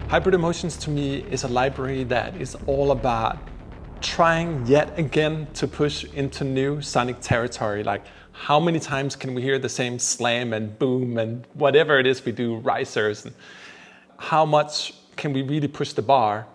Hybrid Emotions to me is a library that is all about trying yet again to push into new sonic territory. Like, how many times can we hear the same slam and boom and whatever it is we do, risers, and how much can we really push the bar?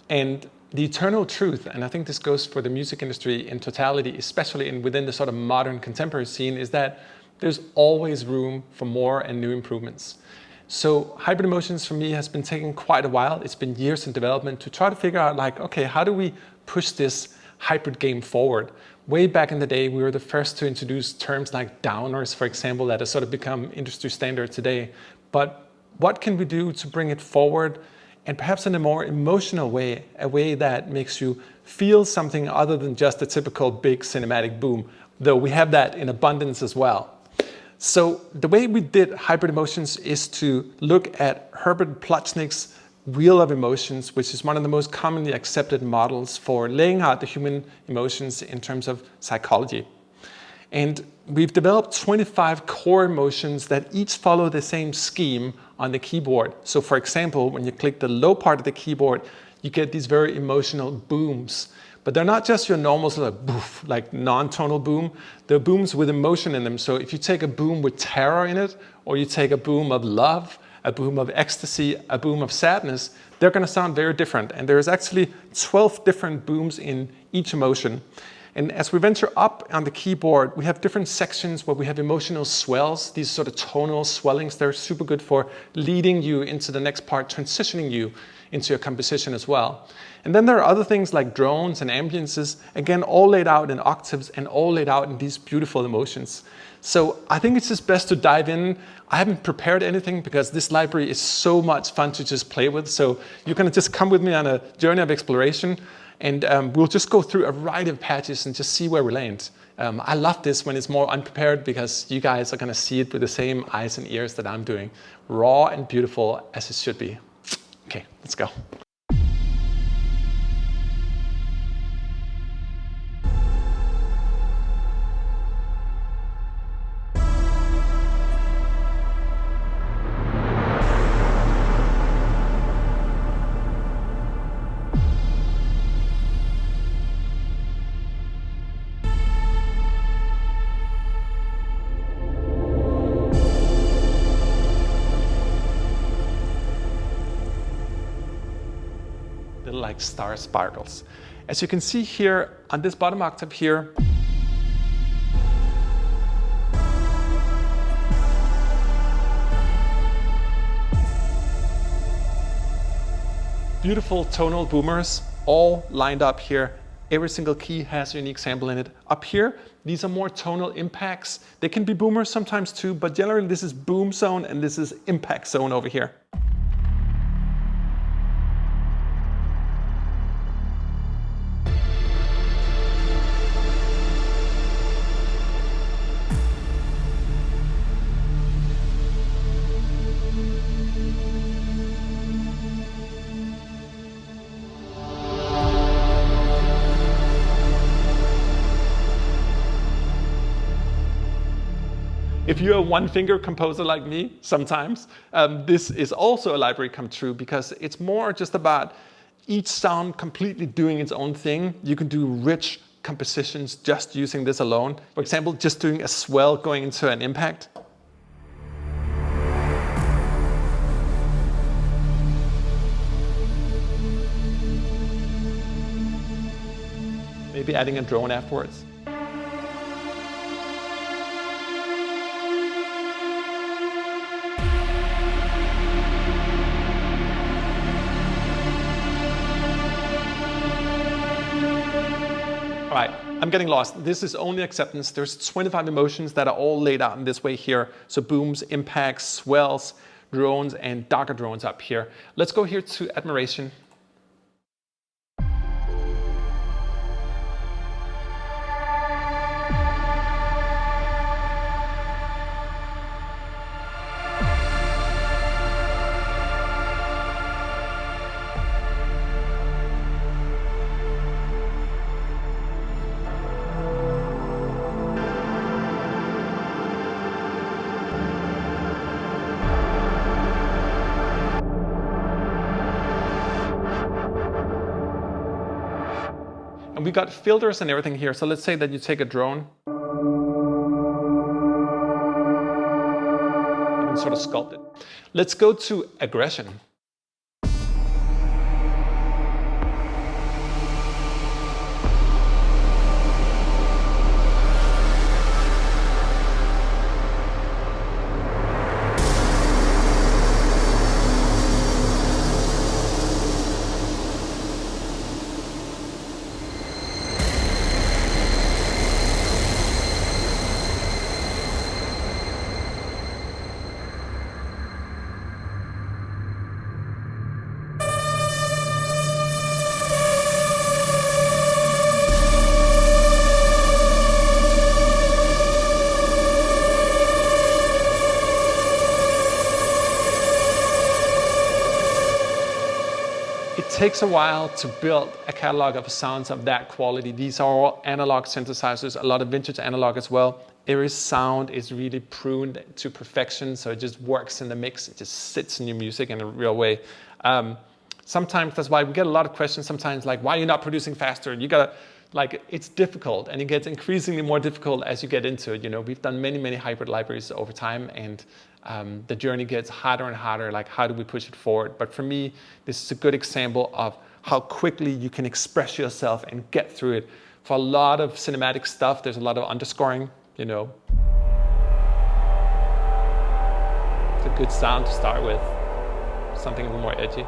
And the eternal truth, and I think this goes for the music industry in totality, especially within the sort of modern contemporary scene, is that there's always room for more and new improvements. So Hybrid Emotions for me has been taking quite a while. It's been years in development to try to figure out, like, okay, how do we push this hybrid game forward? Way back in the day, we were the first to introduce terms like downers, for example, that has sort of become industry standard today. But what can we do to bring it forward, and perhaps in a more emotional way, a way that makes you feel something other than just a typical big cinematic boom, though we have that in abundance as well. So the way we did Hybrid Emotions is to look at Herbert Plotnick's Wheel of Emotions, which is one of the most commonly accepted models for laying out the human emotions in terms of psychology. And we've developed 25 core emotions that each follow the same scheme on the keyboard. So for example, when you click the low part of the keyboard, you get these very emotional booms. But they're not just your normal sort of boof, like non-tonal boom. They're booms with emotion in them. So if you take a boom with terror in it, or you take a boom of love, a boom of ecstasy, a boom of sadness, they're going to sound very different. And there's actually 12 different booms in each emotion. And as we venture up on the keyboard, we have different sections where we have emotional swells, these sort of tonal swellings. They're super good for leading you into the next part, transitioning you into your composition as well. And then there are other things like drones and ambiances, again, all laid out in octaves and all laid out in these beautiful emotions. So I think it's just best to dive in. I haven't prepared anything because this library is so much fun to just play with. So you're going to just come with me on a journey of exploration, and we'll just go through a variety of patches and just see where we land. I love this when it's more unprepared because you guys are going to see it with the same eyes and ears that I'm doing. Raw and beautiful as it should be. Okay, let's go. Like star sparkles. As you can see here on this bottom octave here, beautiful tonal boomers all lined up here. Every single key has a unique sample in it. Up here, these are more tonal impacts. They can be boomers sometimes too, but generally this is boom zone and this is impact zone over here. If you're a one-finger composer like me, sometimes, this is also a library come true because it's more just about each sound completely doing its own thing. You can do rich compositions just using this alone. For example, just doing a swell going into an impact. Maybe adding a drone afterwards. All right, I'm getting lost. This is only acceptance. There's 25 emotions that are all laid out in this way here. So booms, impacts, swells, drones, and darker drones up here. Let's go here to admiration. And we got filters and everything here. So let's say that you take a drone. You can sort of sculpt it. Let's go to Aggression. It takes a while to build a catalog of sounds of that quality. These are all analog synthesizers, a lot of vintage analog as well. Every sound is really pruned to perfection, so it just works in the mix. It just sits in your music in a real way. Sometimes that's why we get a lot of questions sometimes like, why are you not producing faster? You gotta, like, it's difficult, and it gets increasingly more difficult as you get into it. You know, we've done many hybrid libraries over time, and the journey gets harder and harder, like how do we push it forward? But for me, this is a good example of how quickly you can express yourself and get through it. For a lot of cinematic stuff, there's a lot of underscoring, you know. It's a good sound to start with, something a little more edgy.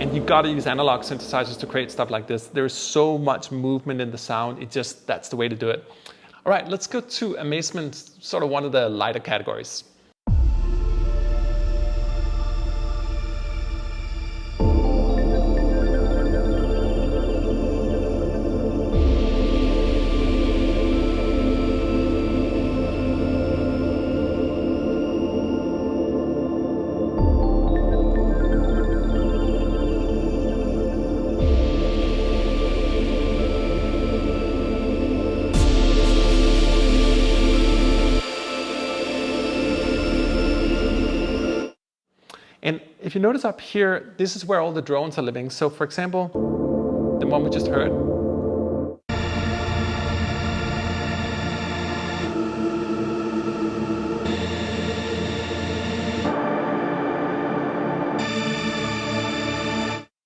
And you gotta use analog synthesizers to create stuff like this. There's so much movement in the sound, that's the way to do it. All right, let's go to Amazement, sort of one of the lighter categories. And if you notice up here, this is where all the drones are living. So for example, the one we just heard.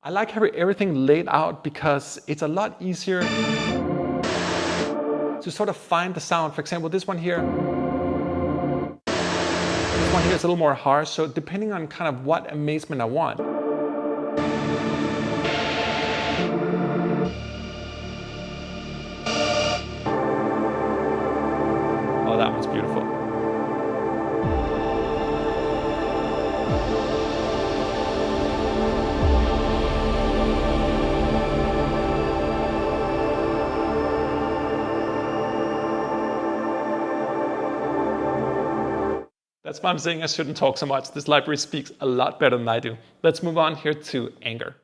I like having everything laid out because it's a lot easier to sort of find the sound. For example, this one here. This one here is a little more harsh, so depending on kind of what amazement I want. Oh, that one's beautiful. That's why I'm saying I shouldn't talk so much. This library speaks a lot better than I do. Let's move on here to Anger.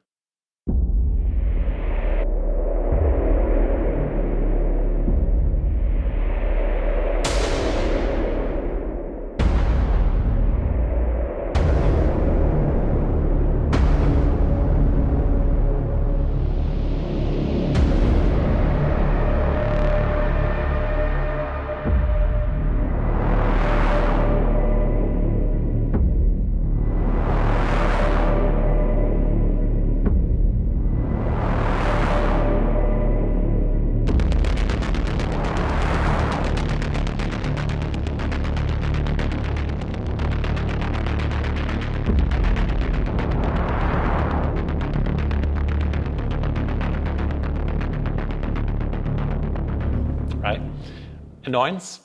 Right? Annoyance.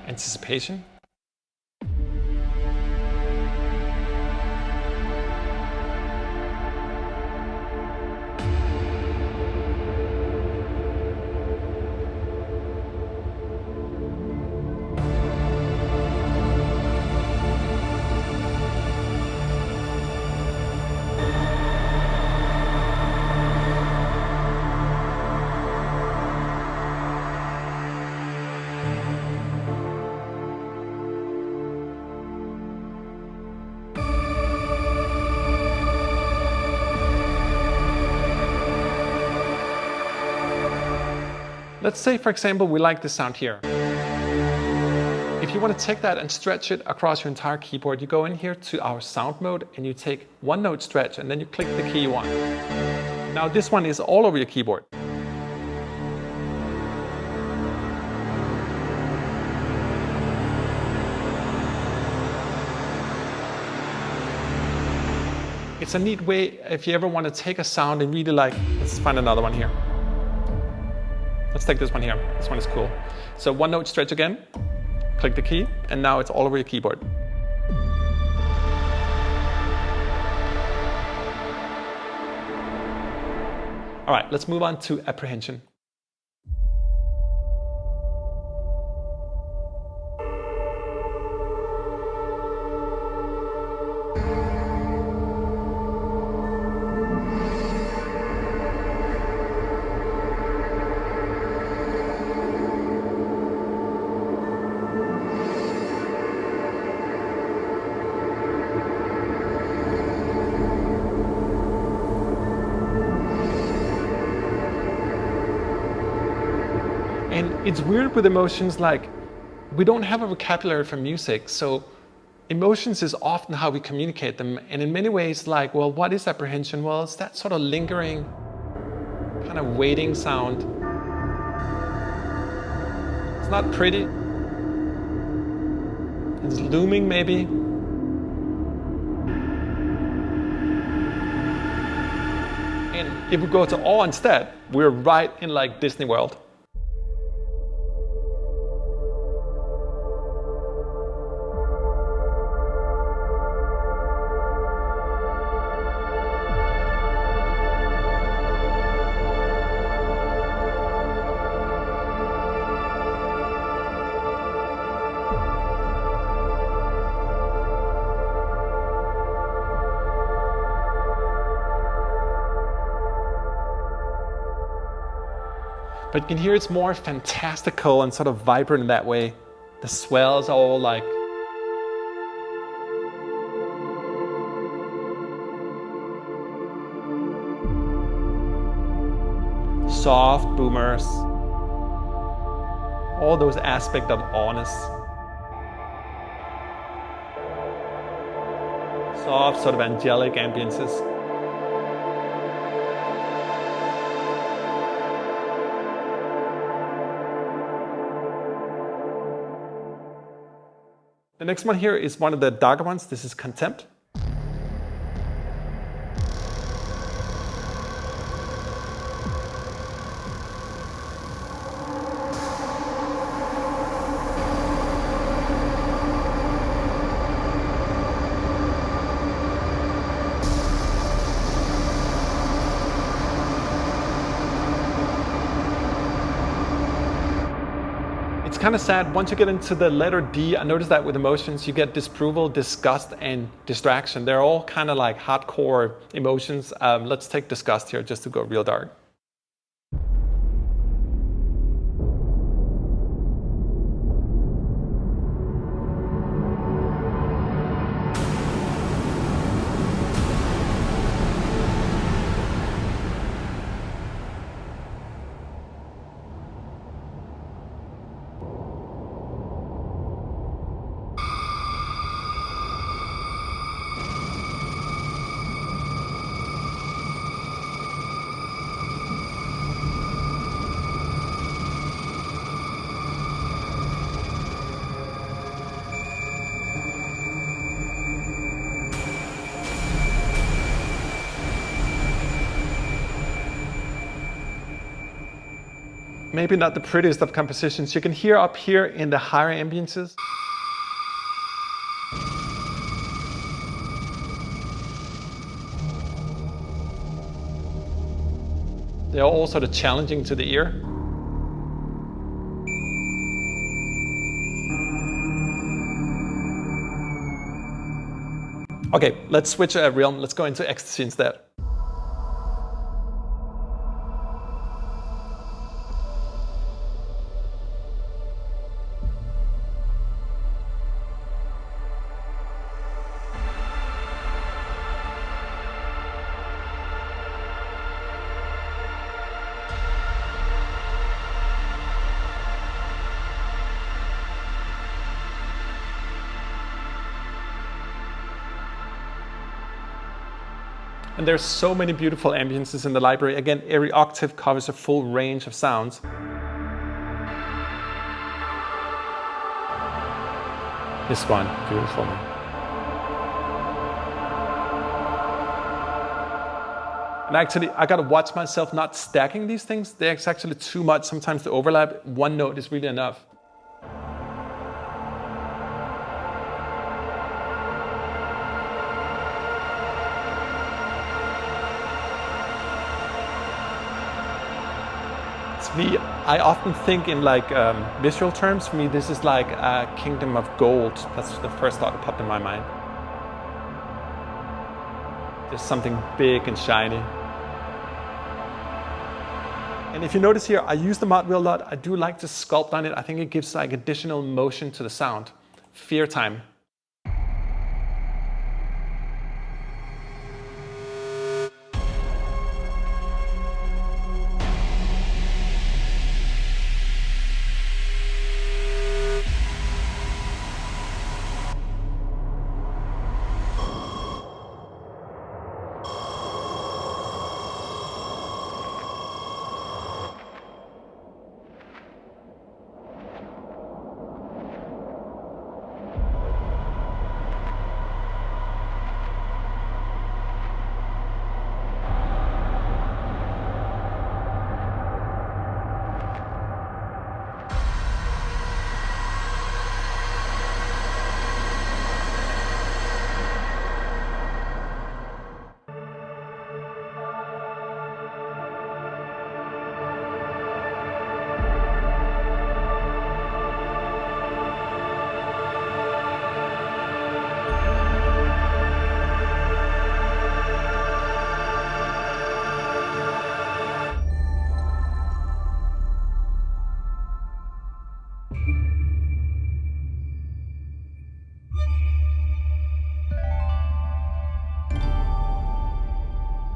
Anticipation. Let's say, for example, we like this sound here. If you want to take that and stretch it across your entire keyboard, you go in here to our sound mode and you take one note stretch and then you click the key you want. Now this one is all over your keyboard. It's a neat way if you ever want to take a sound and really like, let's find another one here. Let's take this one here. This one is cool. So one note stretch again, click the key, and now it's all over your keyboard. All right, let's move on to Apprehension. And it's weird with emotions, like we don't have a vocabulary for music, so emotions is often how we communicate them. And in many ways, like, well, what is apprehension? Well, it's that sort of lingering, kind of waiting sound. It's not pretty. It's looming, maybe. And if we go to awe instead, we're right in like Disney World. But you can hear it's more fantastical and sort of vibrant in that way. The swells are all like soft boomers. All those aspects of awness. Soft, sort of angelic ambiences. The next one here is one of the darker ones. This is Contempt. It's kind of sad. Once you get into the letter D, I noticed that with emotions, you get disapproval, disgust, and distraction. They're all kind of like hardcore emotions. Let's take disgust here just to go real dark. maybe not the prettiest of compositions. You can hear up here in the higher ambiences. They are all sort of challenging to the ear. Okay, let's switch realm. Let's go into Ecstasy instead. And there's so many beautiful ambiences in the library. Again, every octave covers a full range of sounds. This one, beautiful. And actually, I gotta watch myself not stacking these things. There's actually too much sometimes to overlap. One note is really enough. I often think in like visual terms. For me, this is like a kingdom of gold. That's the first thought that popped in my mind. There's something big and shiny. And if you notice here, I use the mod wheel a lot. I do like to sculpt on it. I think it gives like additional motion to the sound. Fear time.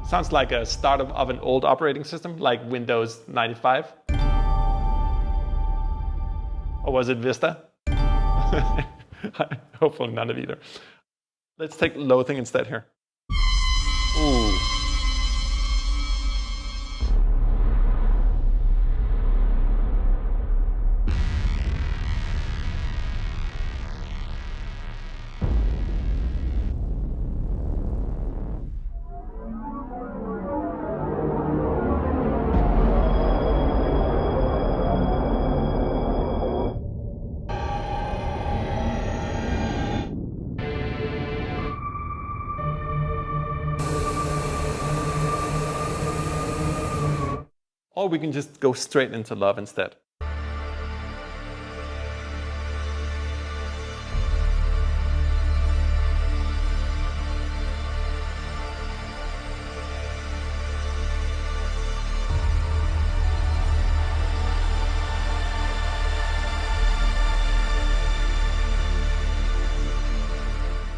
Sounds like a startup of an old operating system, like Windows 95. Or was it Vista? Hopefully none of either. Let's take Loathing instead here. Ooh. Or we can just go straight into Love instead.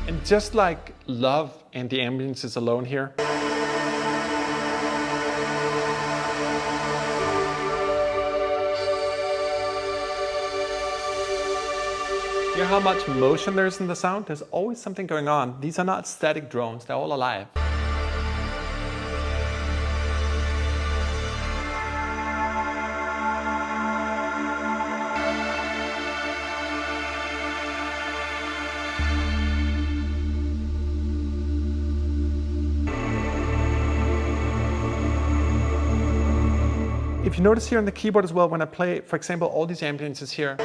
And just like Love and the ambience is alone here, hear how much motion there is in the sound? There's always something going on. These are not static drones, they're all alive. If If you notice here on the keyboard as well, when I play, for example, all these ambiances here,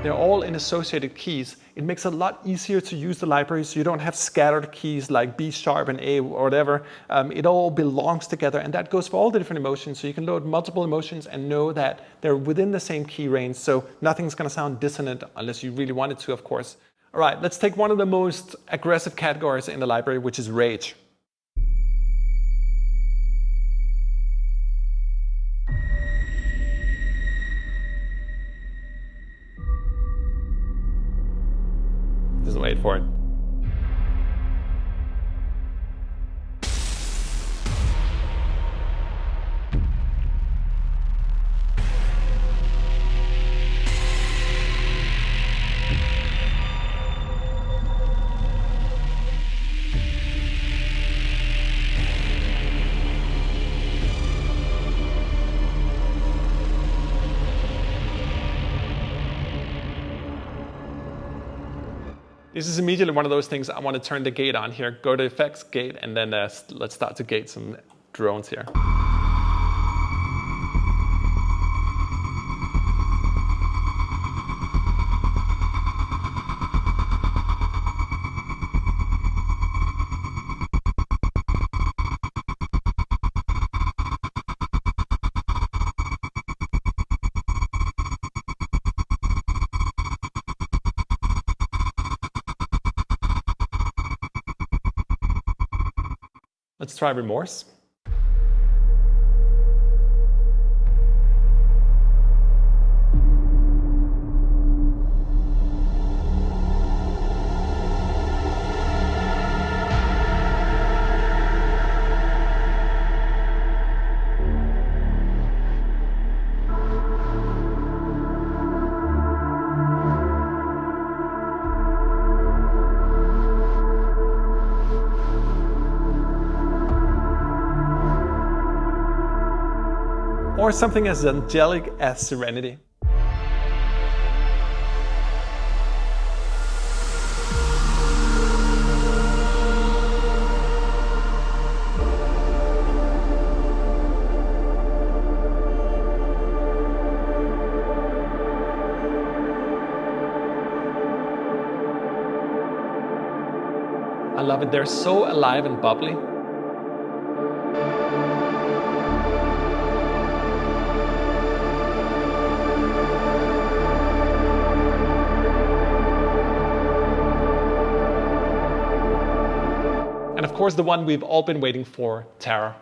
they're all in associated keys. It makes it a lot easier to use the library so you don't have scattered keys like B sharp and A or whatever. It all belongs together, and that goes for all the different emotions. So you can load multiple emotions and know that they're within the same key range, so nothing's gonna sound dissonant unless you really want it to, of course. All right, let's take one of the most aggressive categories in the library, which is rage. Just wait for it. This is immediately one of those things I want to turn the gate on here. Go to effects, gate, and then let's start to gate some drones here. Let's try Remorse. Or something as angelic as Serenity. I love it. They're so alive and bubbly. And of course, the one we've all been waiting for, Terror.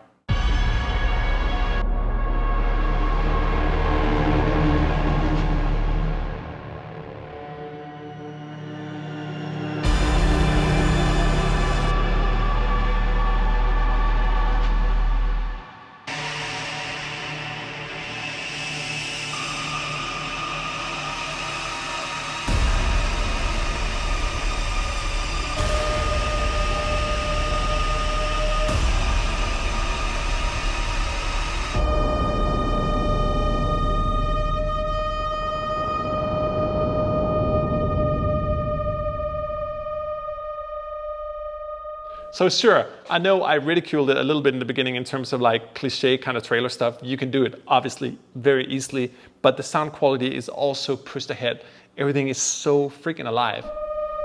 So sure, I know I ridiculed it a little bit in the beginning in terms of like cliche kind of trailer stuff. You can do it obviously very easily, but the sound quality is also pushed ahead. Everything is so freaking alive.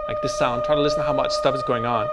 Like this sound, try to listen to how much stuff is going on.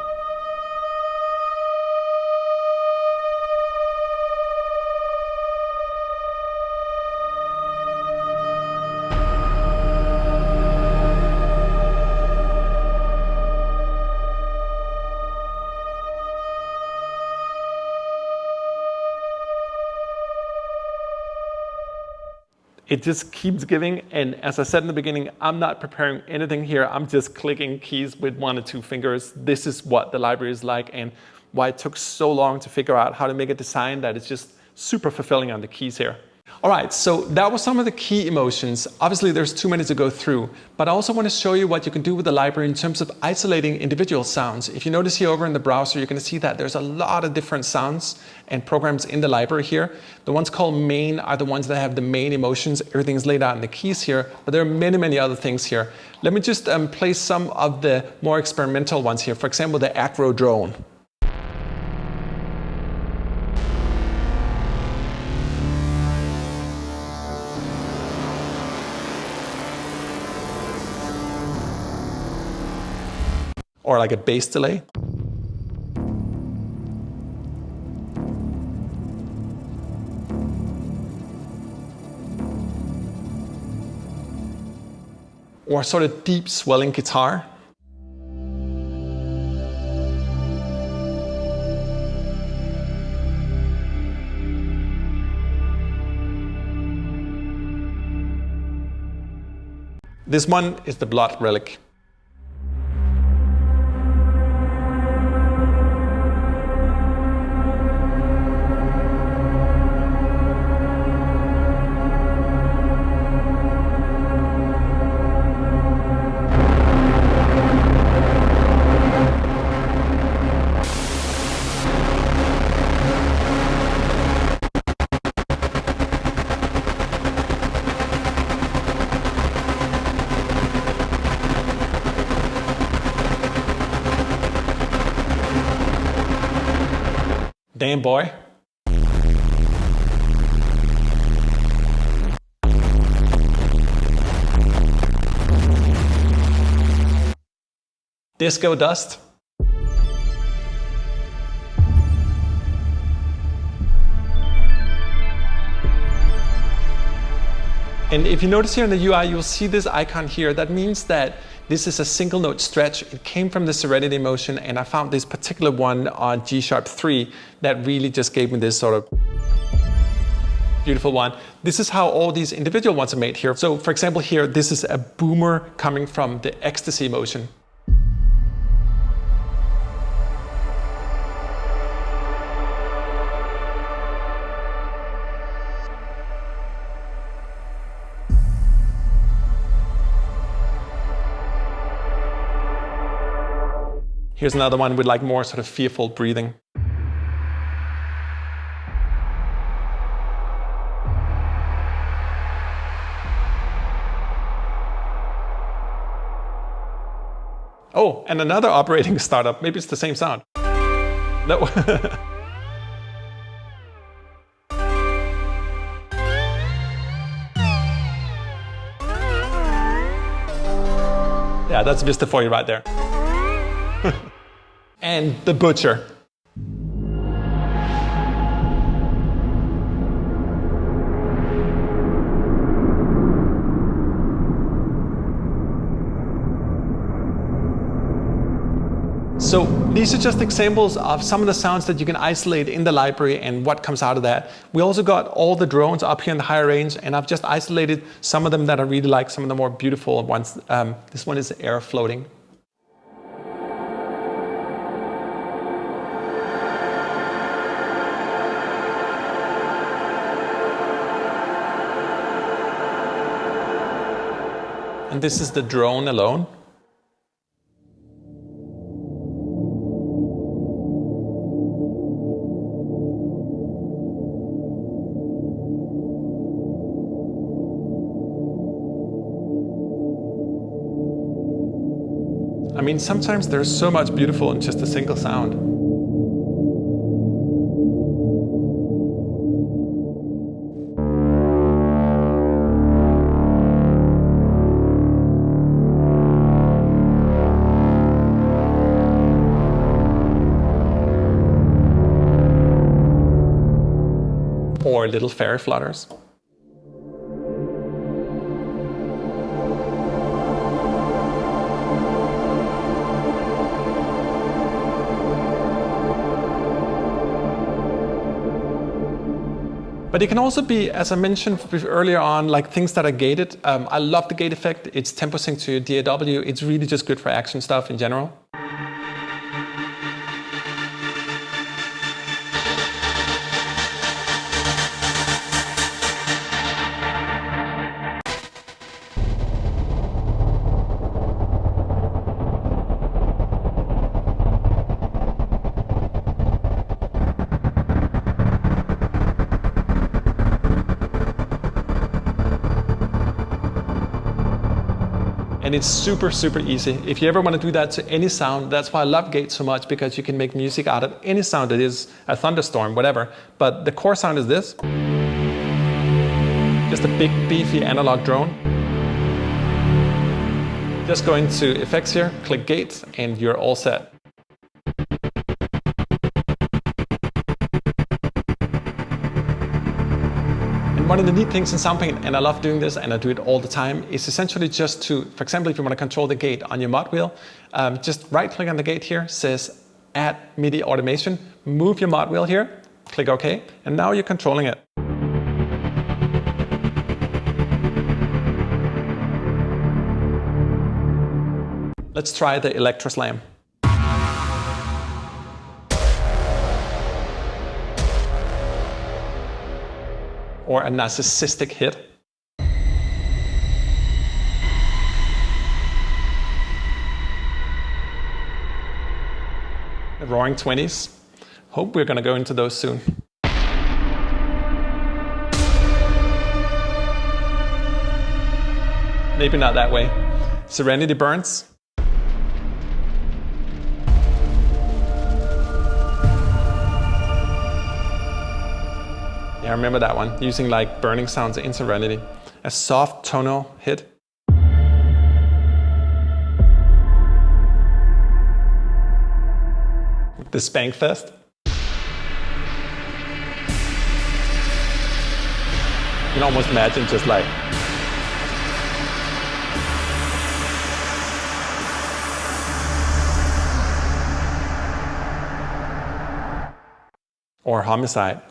It just keeps giving, and as I said in the beginning, I'm not preparing anything here. I'm just clicking keys with 1 or 2 fingers. This is what the library is like and why it took so long to figure out how to make a design that is just super fulfilling on the keys here. All right, so that was some of the key emotions. Obviously, there's too many to go through, but I also want to show you what you can do with the library in terms of isolating individual sounds. If you notice here over in the browser, you're going to see that there's a lot of different sounds and programs in the library here. The ones called main are the ones that have the main emotions. Everything's laid out in the keys here, but there are many, many other things here. Let me just play some of the more experimental ones here. For example, the Aggro drone. or like a bass delay. Or sort of deep swelling guitar. This one is the Blood Relik. Damn, boy. Disco Dust. And if you notice here in the UI, you'll see this icon here. That means that this is a single note stretch. It came from the Serenity motion, and I found this particular one on G#3 that really just gave me this sort of beautiful one. This is how all these individual ones are made here. So for example here, this is a boomer coming from the Ecstasy motion. Here's another one with like more sort of fearful breathing. Oh, and another operating startup. Maybe it's the same sound. No. Yeah, that's Vista for you right there. And the Butcher. So these are just examples of some of the sounds that you can isolate in the library and what comes out of that. We also got all the drones up here in the higher range, and I've just isolated some of them that I really like, some of the more beautiful ones. This one is Air Floating. And this is the drone alone. I mean, sometimes there's so much beautiful in just a single sound. Or little fairy flutters. But it can also be, as I mentioned earlier on, like things that are gated. I love the gate effect. It's tempo sync to DAW. It's really just good for action stuff in general. And it's super, super easy. If you ever want to do that to any sound, that's why I love Gate so much, because you can make music out of any sound that is a thunderstorm, whatever. But the core sound is this. Just a big, beefy analog drone. Just go into Effects here, click Gate, and you're all set. One of the neat things in Soundpaint, and I love doing this and I do it all the time, is essentially just to, for example, if you want to control the gate on your mod wheel, just right click on the gate here, says Add MIDI Automation, move your mod wheel here, click OK, and now you're controlling it. Let's try the Electro Slam. Or a narcissistic hit. The Roaring 20s. Hope we're going to go into those soon. Maybe not that way. Serenity burns. Yeah, I remember that one, using like burning sounds in Serenity. A soft tonal hit. The Spank Fest. You can almost imagine just like or Homicide.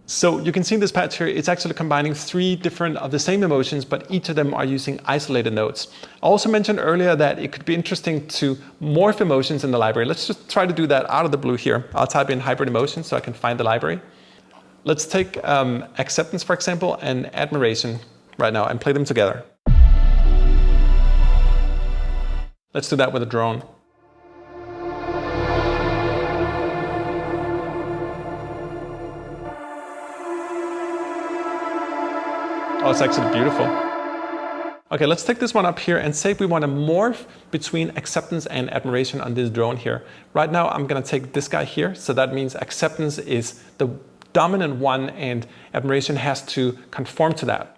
So you can see in this patch here, it's actually combining 3 different of the same emotions, but each of them are using isolated notes. I also mentioned earlier that it could be interesting to morph emotions in the library. Let's just try to do that out of the blue here. I'll type in hybrid emotions so I can find the library. Let's take Acceptance, for example, and Admiration right now and play them together. Let's do that with a drone. Oh, it's actually beautiful. Okay, let's take this one up here and say we want to morph between Acceptance and Admiration on this drone here. Right now, I'm going to take this guy here. So that means Acceptance is the dominant one and Admiration has to conform to that.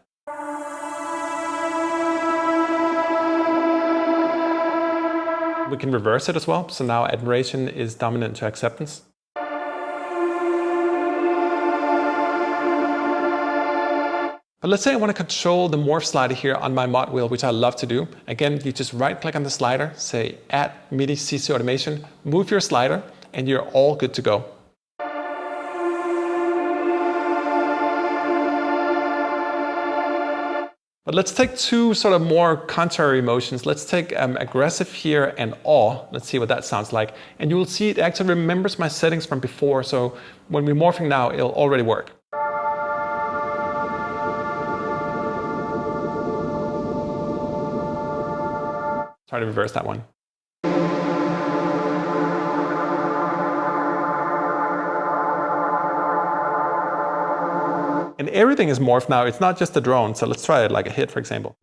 We can reverse it as well. So now Admiration is dominant to Acceptance. But let's say I want to control the morph slider here on my mod wheel, which I love to do. Again, you just right click on the slider, say Add MIDI CC Automation, move your slider, and you're all good to go. But let's take 2 sort of more contrary emotions. Let's take Aggressive here and Awe. Let's see what that sounds like. And you will see it actually remembers my settings from before. So when we're morphing now, it'll already work. Try to reverse that one. And everything is morphed now. It's not just the drone. So let's try it like a hit, for example.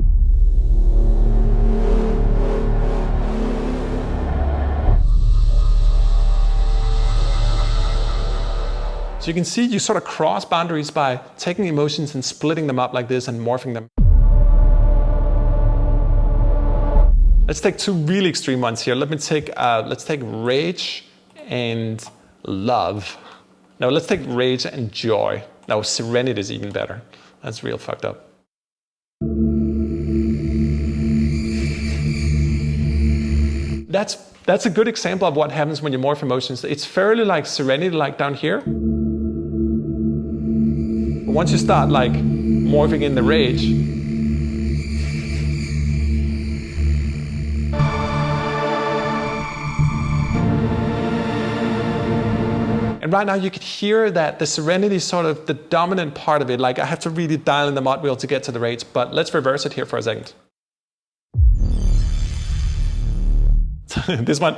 So you can see you sort of cross boundaries by taking emotions and splitting them up like this and morphing them. Let's take 2 really extreme ones here. Let's take Rage and Love. No, let's take Rage and Joy. No, Serenity is even better. That's real fucked up. That's a good example of what happens when you morph emotions. It's fairly like Serenity, like down here. But once you start like morphing in the Rage, and right now you can hear that the Serenity is sort of the dominant part of it. Like I have to really dial in the mod wheel to get to the Rage, but let's reverse it here for a second. This one,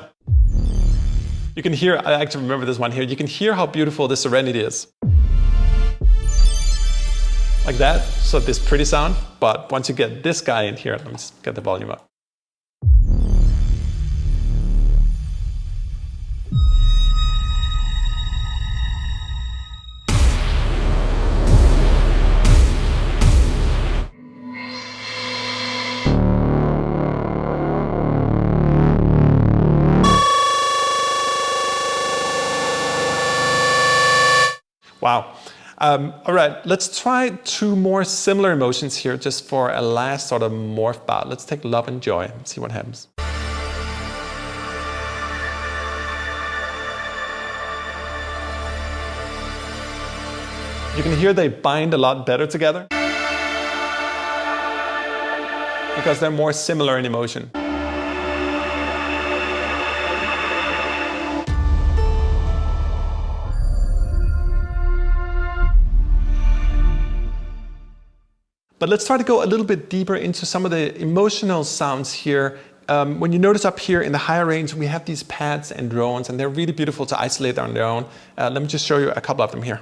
you can hear, I actually remember this one here. You can hear how beautiful the Serenity is. Like that, so this pretty sound, but once you get this guy in here, let me just get the volume up. Wow. All right, let's try 2 more similar emotions here just for a last sort of morph bout. Let's take love and joy and see what happens. You can hear they bind a lot better together because they're more similar in emotion. But let's try to go a little bit deeper into some of the emotional sounds here. When you notice up here in the higher range, we have these pads and drones, and they're really beautiful to isolate on their own. Let me just show you a couple of them here.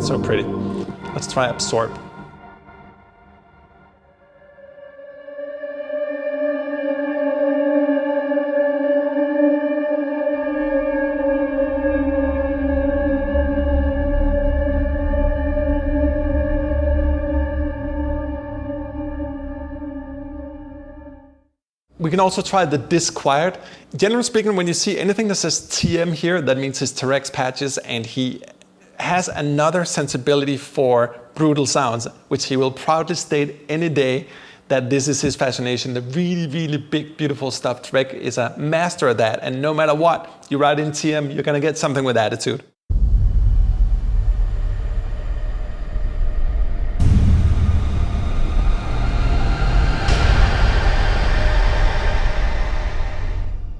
So pretty. Let's try absorb. We can also try the Disquiet. Generally speaking, when you see anything that says TM here, that means his T-Rex patches, and he has another sensibility for brutal sounds, which he will proudly state any day that this is his fascination. The really, really big, beautiful stuff. T-Rex is a master of that, and no matter what you write in TM, you're gonna get something with attitude.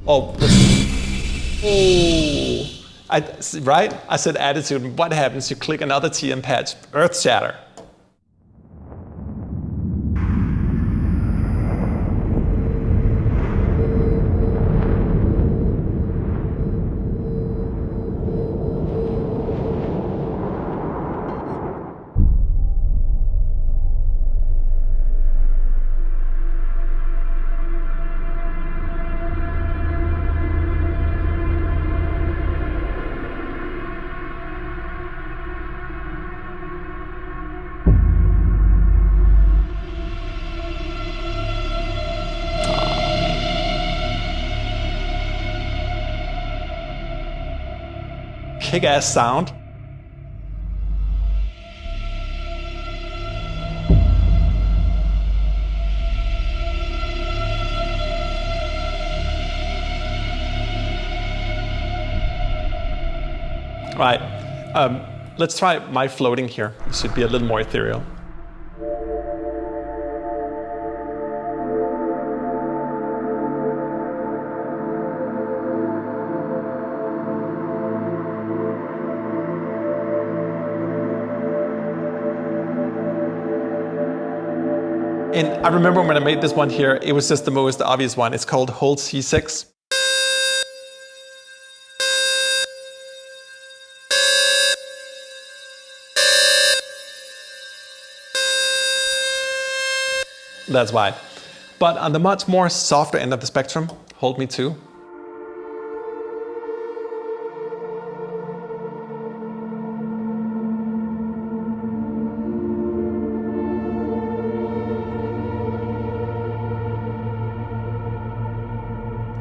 Oh, right? I said attitude. What happens? You click another TM patch, Earth Shatter. Kick-ass sound. All right, let's try my floating here. It should be a little more ethereal. And I remember when I made this one here, it was just the most obvious one. It's called Hold C6. That's why. But on the much more softer end of the spectrum, Hold Me 2.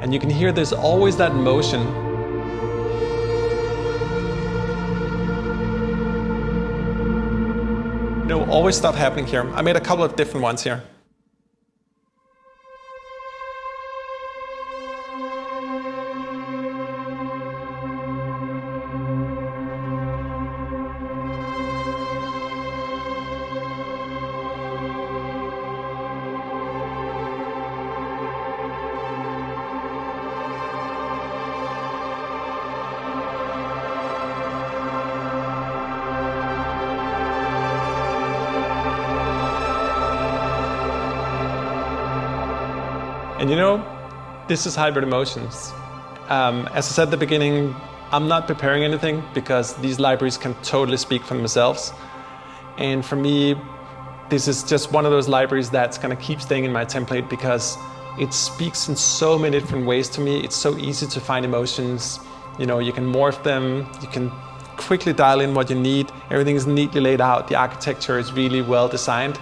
And you can hear there's always that motion. No, always stuff happening here. I made a couple of different ones here. And you know, this is hybrid emotions. As I said at the beginning, I'm not preparing anything because these libraries can totally speak for themselves. And for me, this is just one of those libraries that's gonna keep staying in my template because it speaks in so many different ways to me. It's so easy to find emotions. You know, you can morph them, you can quickly dial in what you need. Everything is neatly laid out. The architecture is really well designed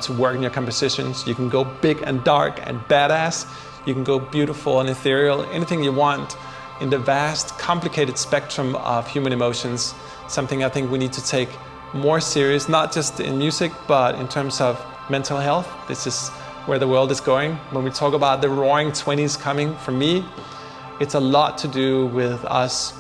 to work in your compositions. You can go big and dark and badass. You can go beautiful and ethereal, anything you want in the vast, complicated spectrum of human emotions. Something I think we need to take more serious, not just in music, but in terms of mental health. This is where the world is going. When we talk about the roaring 20s coming, for me, it's a lot to do with us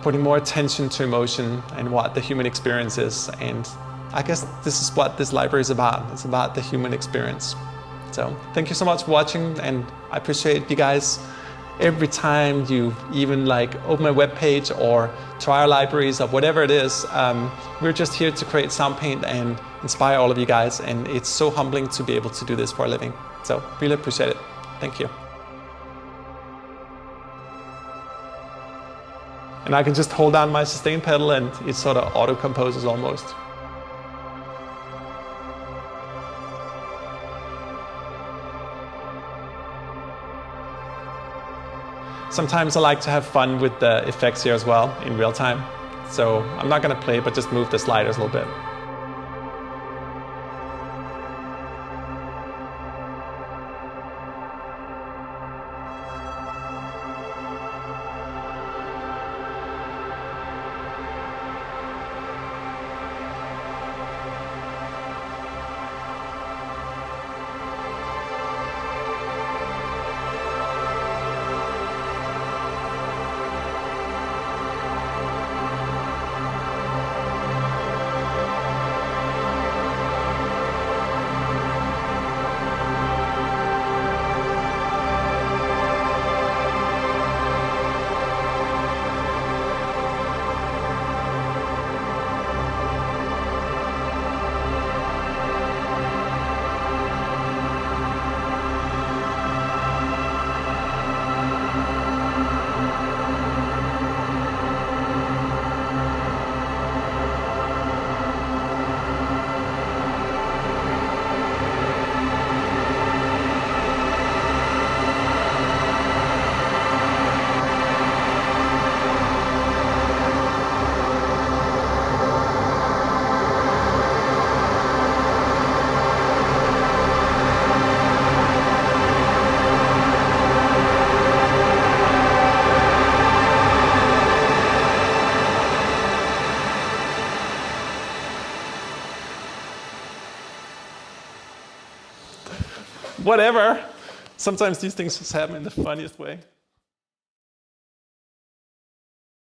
putting more attention to emotion and what the human experience is. And I guess this is what this library is about. It's about the human experience. So thank you so much for watching, and I appreciate you guys. Every time you even like open my webpage or try our libraries or whatever it is, we're just here to create Soundpaint and inspire all of you guys. And it's so humbling to be able to do this for a living. So really appreciate it. Thank you. And I can just hold down my sustain pedal and it sort of auto composes almost. Sometimes I like to have fun with the effects here as well in real time. So I'm not going to play, but just move the sliders a little bit. Whatever. Sometimes these things just happen in the funniest way.